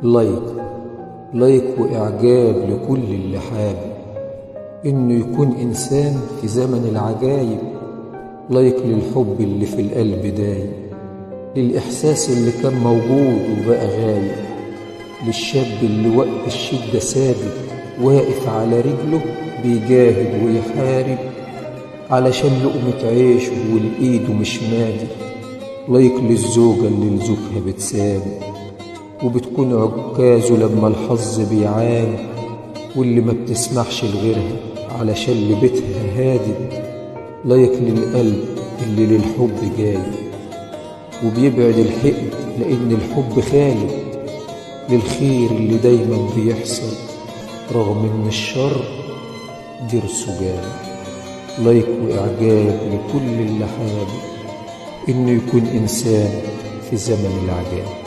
لايك لايك وإعجاب لكل اللي حابب إنه يكون إنسان في زمن العجايب. لايك للحب اللي في القلب دايب، للإحساس اللي كان موجود وبقى غايب، للشاب اللي وقت الشدة ثابت واقف على رجله بيجاهد ويحارب علشان لقمة عيشه والإيده مش مادت. لايك للزوجة اللي لزوجها بتسابق وبتكون عكازه لما الحظ بيعاني، واللي ما بتسمحش لغيرها علشان لبيتها هادد. لايك للقلب اللي للحب جاي وبيبعد الحقد لأن الحب خالد، للخير اللي دايما بيحصل رغم ان الشر درسه جاي. لايك وإعجاب لكل اللي حابب إنه يكون إنسان في زمن العجاب.